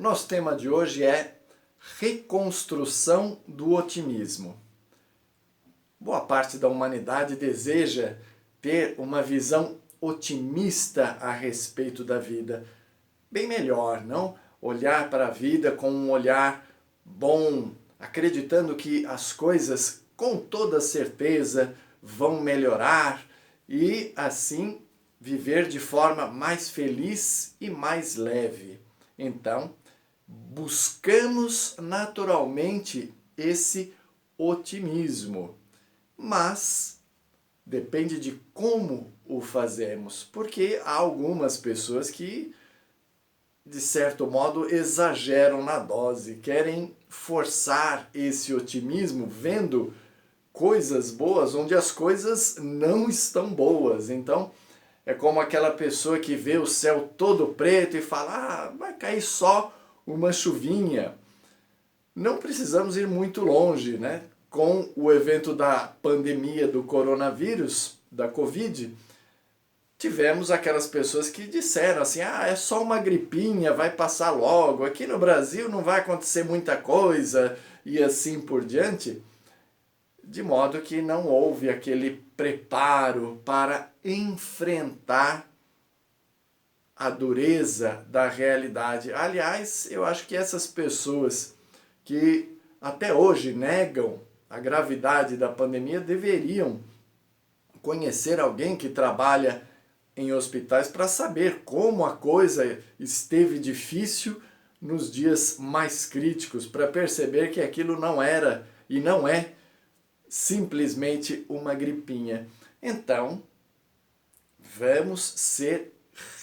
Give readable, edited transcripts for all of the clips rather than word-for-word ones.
O nosso tema de hoje é reconstrução do otimismo. Boa parte da humanidade deseja ter uma visão otimista a respeito da vida. Bem melhor, não? Olhar para a vida com um olhar bom, acreditando que as coisas com toda certeza vão melhorar e assim viver de forma mais feliz e mais leve. Então, buscamos naturalmente esse otimismo, mas depende de como o fazemos, porque há algumas pessoas que, de certo modo, exageram na dose, querem forçar esse otimismo vendo coisas boas onde as coisas não estão boas. Então, é como aquela pessoa que vê o céu todo preto e fala, vai cair só uma chuvinha. Não precisamos ir muito longe, né? Com o evento da pandemia do coronavírus, da Covid, tivemos aquelas pessoas que disseram assim, é só uma gripinha, vai passar logo, aqui no Brasil não vai acontecer muita coisa, e assim por diante, de modo que não houve aquele preparo para enfrentar a dureza da realidade. Aliás, eu acho que essas pessoas que até hoje negam a gravidade da pandemia deveriam conhecer alguém que trabalha em hospitais para saber como a coisa esteve difícil nos dias mais críticos, para perceber que aquilo não era e não é simplesmente uma gripinha. Então, vamos ser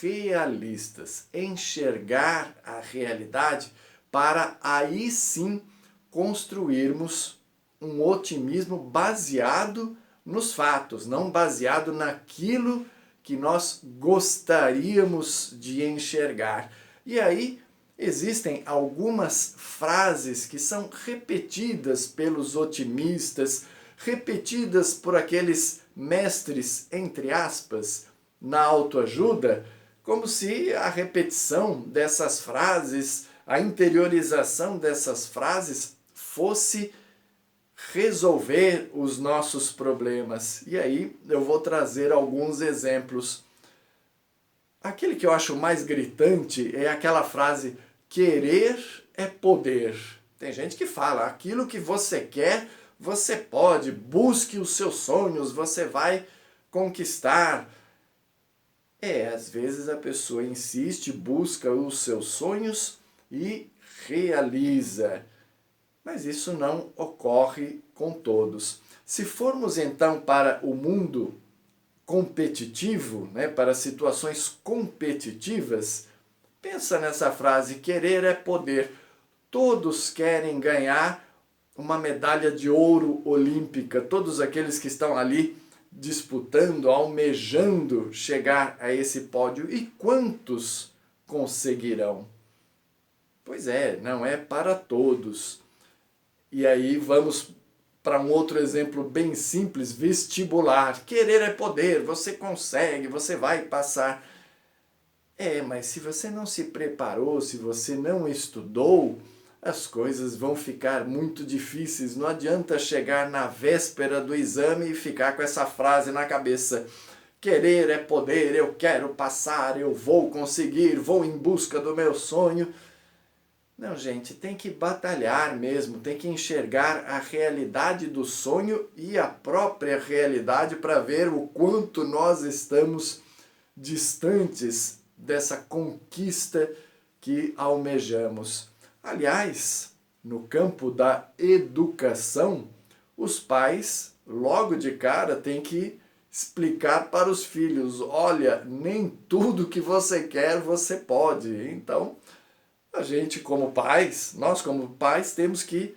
realistas, enxergar a realidade para aí sim construirmos um otimismo baseado nos fatos, não baseado naquilo que nós gostaríamos de enxergar. E aí existem algumas frases que são repetidas pelos otimistas, repetidas por aqueles mestres, entre aspas, na autoajuda, como se a repetição dessas frases, a interiorização dessas frases fosse resolver os nossos problemas. E aí eu vou trazer alguns exemplos. Aquele que eu acho mais gritante é aquela frase, querer é poder. Tem gente que fala, aquilo que você quer, você pode, busque os seus sonhos, você vai conquistar. Às vezes a pessoa insiste, busca os seus sonhos e realiza. Mas isso não ocorre com todos. Se formos então para o mundo competitivo, né, para situações competitivas, pensa nessa frase, querer é poder. Todos querem ganhar uma medalha de ouro olímpica, todos aqueles que estão ali disputando, almejando chegar a esse pódio. E quantos conseguirão? Pois é, não é para todos. E aí vamos para um outro exemplo bem simples, vestibular. Querer é poder, você consegue, você vai passar. Mas se você não se preparou, se você não estudou, as coisas vão ficar muito difíceis. Não adianta chegar na véspera do exame e ficar com essa frase na cabeça. Querer é poder, eu quero passar, eu vou conseguir, vou em busca do meu sonho. Não, gente, tem que batalhar mesmo, tem que enxergar a realidade do sonho e a própria realidade para ver o quanto nós estamos distantes dessa conquista que almejamos. Aliás, no campo da educação, os pais, logo de cara, têm que explicar para os filhos, olha, nem tudo que você quer você pode. Então, a gente como pais, nós como pais, temos que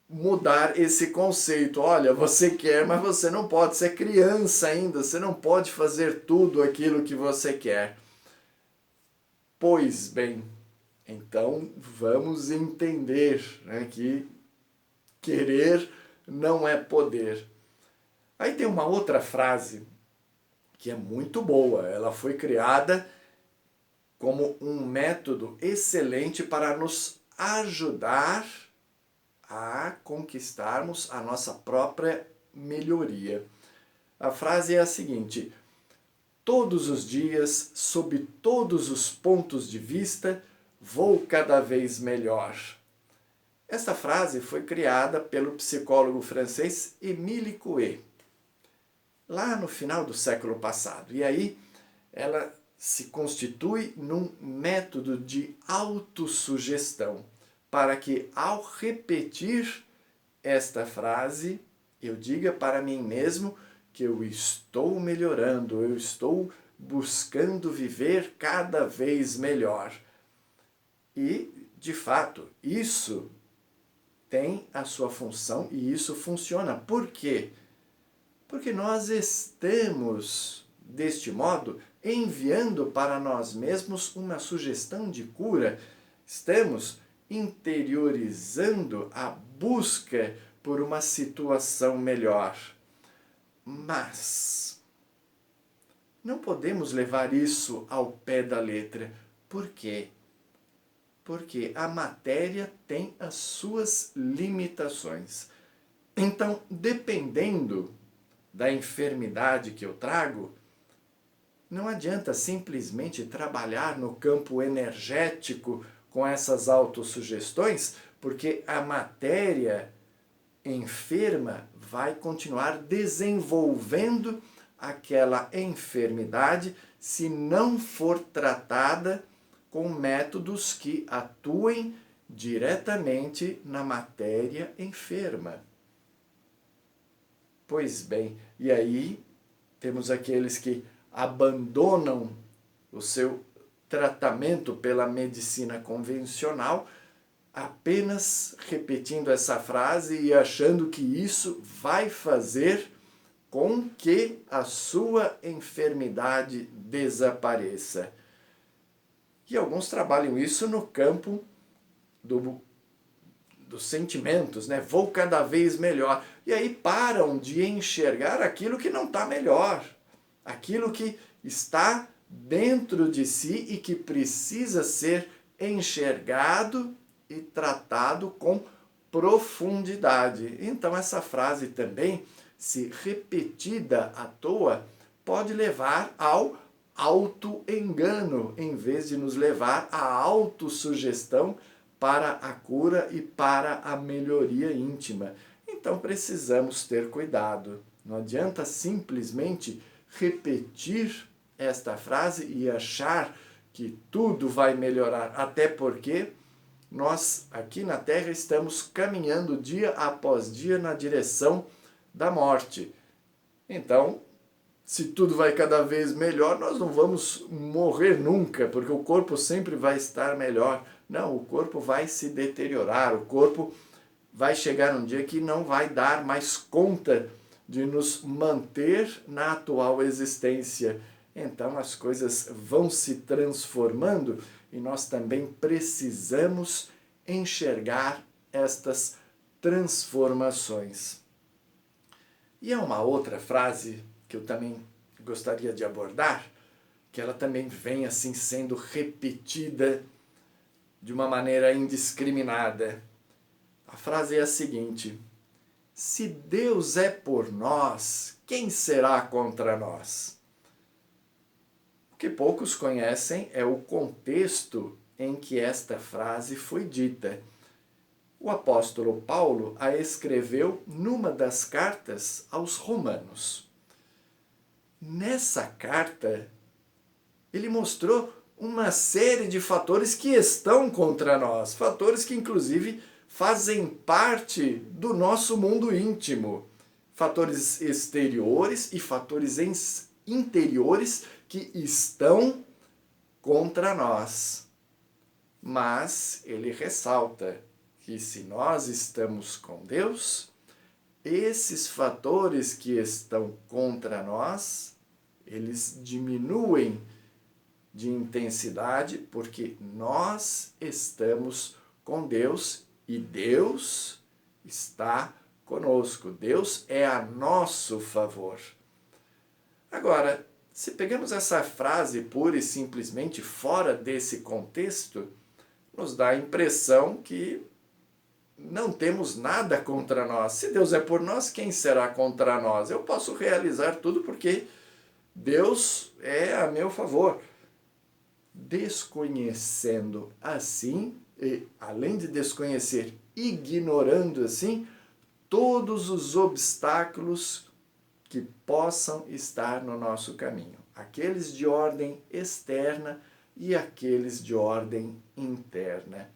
mudar esse conceito. Olha, você quer, mas você não pode, você é criança ainda, você não pode fazer tudo aquilo que você quer. Pois bem, então vamos entender, né, que querer não é poder. Aí tem uma outra frase que é muito boa, ela foi criada como um método excelente para nos ajudar a conquistarmos a nossa própria melhoria. A frase é a seguinte: todos os dias, sob todos os pontos de vista, vou cada vez melhor. Esta frase foi criada pelo psicólogo francês Émile Coué, lá no final do século passado. E aí ela se constitui num método de autossugestão, para que ao repetir esta frase, eu diga para mim mesmo que eu estou melhorando, eu estou buscando viver cada vez melhor. E, de fato, isso tem a sua função e isso funciona. Por quê? Porque nós estamos, deste modo, enviando para nós mesmos uma sugestão de cura. Estamos interiorizando a busca por uma situação melhor. Mas não podemos levar isso ao pé da letra. Por quê? Porque a matéria tem as suas limitações. Então, dependendo da enfermidade que eu trago, não adianta simplesmente trabalhar no campo energético com essas autossugestões, porque a matéria enferma vai continuar desenvolvendo aquela enfermidade se não for tratada com métodos que atuem diretamente na matéria enferma. Pois bem, e aí temos aqueles que abandonam o seu tratamento pela medicina convencional, apenas repetindo essa frase e achando que isso vai fazer com que a sua enfermidade desapareça. E alguns trabalham isso no campo dos sentimentos, né? Vou cada vez melhor. E aí param de enxergar aquilo que não está melhor, aquilo que está dentro de si e que precisa ser enxergado e tratado com profundidade. Então essa frase também, se repetida à toa, pode levar ao auto-engano, em vez de nos levar à autossugestão para a cura e para a melhoria íntima. Então precisamos ter cuidado. Não adianta simplesmente repetir esta frase e achar que tudo vai melhorar, até porque nós aqui na Terra estamos caminhando dia após dia na direção da morte. Então, se tudo vai cada vez melhor, nós não vamos morrer nunca, porque o corpo sempre vai estar melhor. Não, o corpo vai se deteriorar, o corpo vai chegar um dia que não vai dar mais conta de nos manter na atual existência. Então as coisas vão se transformando e nós também precisamos enxergar estas transformações. E há uma outra frase que eu também gostaria de abordar, que ela também vem assim sendo repetida de uma maneira indiscriminada. A frase é a seguinte: se Deus é por nós, quem será contra nós? O que poucos conhecem é o contexto em que esta frase foi dita. O apóstolo Paulo a escreveu numa das cartas aos Romanos. Nessa carta, ele mostrou uma série de fatores que estão contra nós, fatores que inclusive fazem parte do nosso mundo íntimo, fatores exteriores e fatores interiores que estão contra nós. Mas ele ressalta que se nós estamos com Deus, esses fatores que estão contra nós, eles diminuem de intensidade porque nós estamos com Deus e Deus está conosco. Deus é a nosso favor. Agora, Se pegamos essa frase pura e simplesmente fora desse contexto, nos dá a impressão que não temos nada contra nós. Se Deus é por nós, quem será contra nós? Eu posso realizar tudo porque Deus é a meu favor. Desconhecendo assim, e além de desconhecer, ignorando assim, todos os obstáculos que possam estar no nosso caminho. Aqueles de ordem externa e aqueles de ordem interna.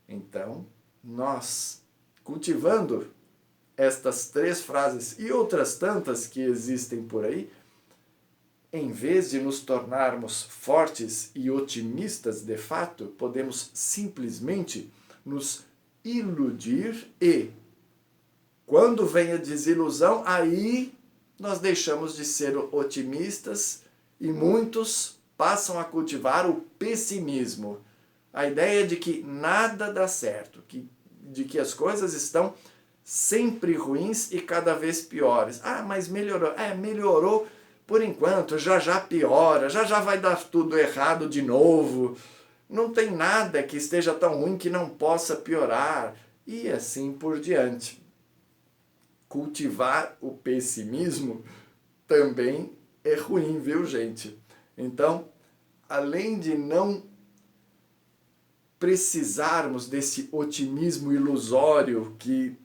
Então, nós, cultivando estas 3 frases e outras tantas que existem por aí, em vez de nos tornarmos fortes e otimistas de fato, podemos simplesmente nos iludir e, quando vem a desilusão, aí nós deixamos de ser otimistas e muitos passam a cultivar o pessimismo. A ideia de que nada dá certo, de que as coisas estão sempre ruins e cada vez piores. Ah, mas melhorou. Melhorou por enquanto, já piora, já vai dar tudo errado de novo. Não tem nada que esteja tão ruim que não possa piorar. E assim por diante. Cultivar o pessimismo também é ruim, viu, gente? Então, além de não precisarmos desse otimismo ilusório que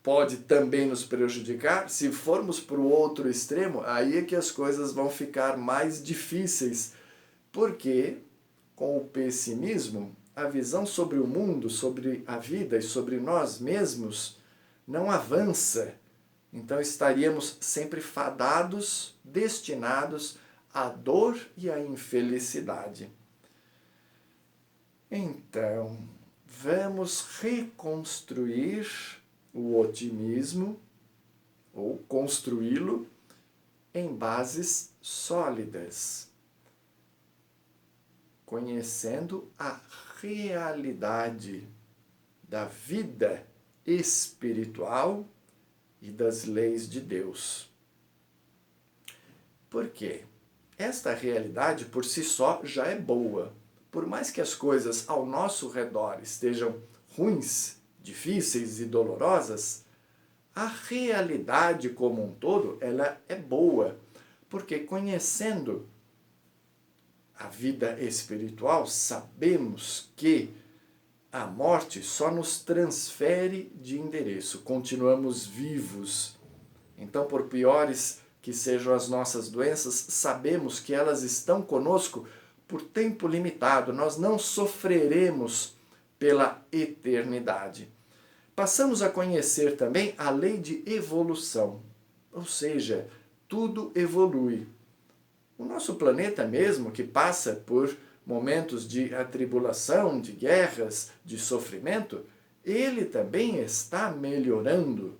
pode também nos prejudicar, se formos para o outro extremo, aí é que as coisas vão ficar mais difíceis, porque com o pessimismo, a visão sobre o mundo, sobre a vida e sobre nós mesmos não avança. Então estaríamos sempre fadados, destinados à dor e à infelicidade. Então, vamos reconstruir o otimismo, ou construí-lo, em bases sólidas, conhecendo a realidade da vida espiritual e das leis de Deus. Por quê? Esta realidade por si só já é boa. Por mais que as coisas ao nosso redor estejam ruins, difíceis e dolorosas, a realidade como um todo, ela é boa, porque conhecendo a vida espiritual, sabemos que a morte só nos transfere de endereço, continuamos vivos. Então, por piores que sejam as nossas doenças, sabemos que elas estão conosco por tempo limitado, nós não sofreremos pela eternidade. Passamos a conhecer também a lei de evolução, ou seja, tudo evolui. O nosso planeta mesmo, que passa por momentos de atribulação, de guerras, de sofrimento, ele também está melhorando.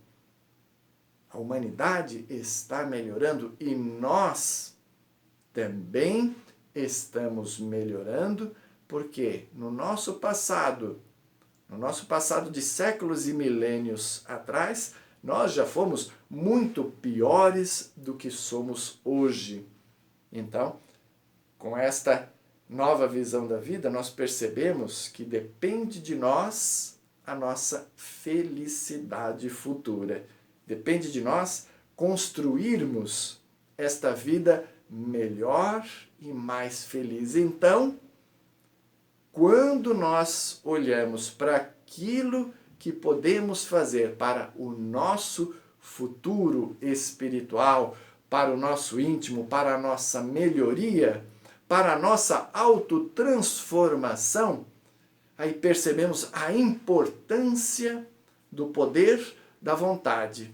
A humanidade está melhorando e nós também estamos melhorando, porque no nosso passado de séculos e milênios atrás, nós já fomos muito piores do que somos hoje. Então, com esta nova visão da vida, nós percebemos que depende de nós a nossa felicidade futura. Depende de nós construirmos esta vida melhor e mais feliz. Então, quando nós olhamos para aquilo que podemos fazer para o nosso futuro espiritual, para o nosso íntimo, para a nossa melhoria, para a nossa autotransformação, aí percebemos a importância do poder da vontade.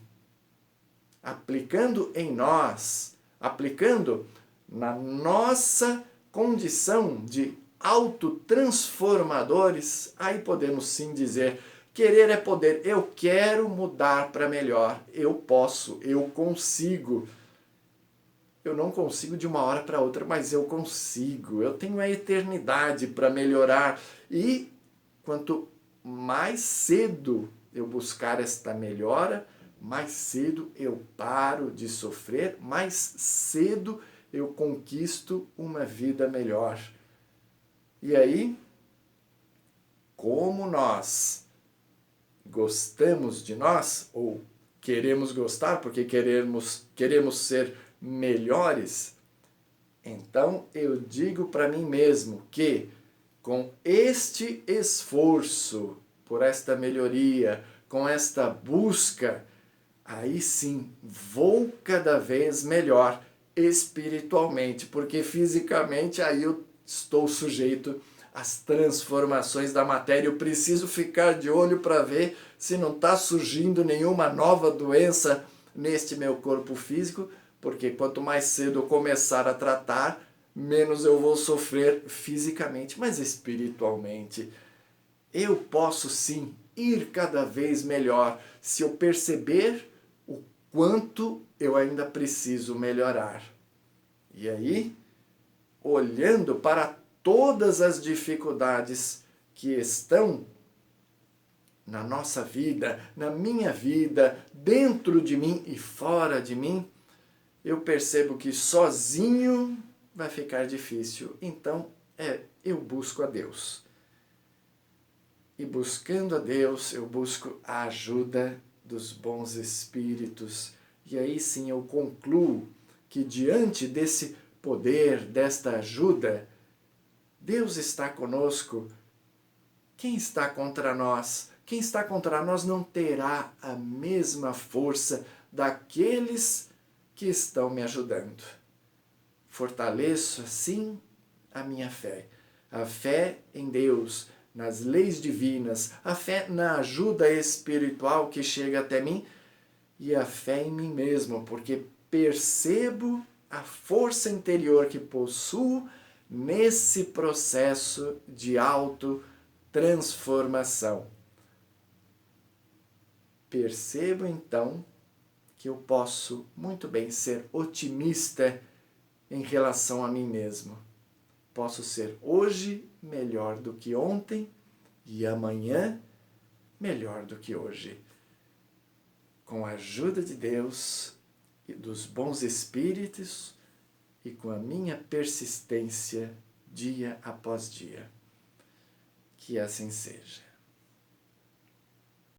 Aplicando em nós, aplicando na nossa condição de autotransformadores, aí podemos sim dizer: querer é poder, eu quero mudar para melhor, eu posso, eu consigo. Eu não consigo de uma hora para outra, mas eu consigo, eu tenho a eternidade para melhorar. E quanto mais cedo eu buscar esta melhora, mais cedo eu paro de sofrer, mais cedo eu conquisto uma vida melhor. E aí, como nós gostamos de nós, ou queremos gostar porque queremos ser melhores, então eu digo para mim mesmo que com este esforço por esta melhoria, com esta busca, aí sim vou cada vez melhor espiritualmente, porque fisicamente aí eu estou sujeito às transformações da matéria. Eu preciso ficar de olho para ver se não está surgindo nenhuma nova doença neste meu corpo físico, porque quanto mais cedo eu começar a tratar, menos eu vou sofrer fisicamente, mas espiritualmente. Eu posso sim ir cada vez melhor se eu perceber o quanto eu ainda preciso melhorar. E aí, olhando para todas as dificuldades que estão na nossa vida, na minha vida, dentro de mim e fora de mim, eu percebo que sozinho vai ficar difícil. Então, eu busco a Deus. E buscando a Deus, eu busco a ajuda dos bons espíritos. E aí sim eu concluo que diante desse poder, desta ajuda, Deus está conosco. Quem está contra nós? Quem está contra nós não terá a mesma força daqueles que estão me ajudando. Fortaleço assim a minha fé. A fé em Deus, nas leis divinas, a fé na ajuda espiritual que chega até mim e a fé em mim mesmo, porque percebo a força interior que possuo nesse processo de autotransformação. Percebo então que eu posso muito bem ser otimista em relação a mim mesmo. Posso ser hoje melhor do que ontem e amanhã melhor do que hoje. Com a ajuda de Deus e dos bons espíritos e com a minha persistência dia após dia. Que assim seja.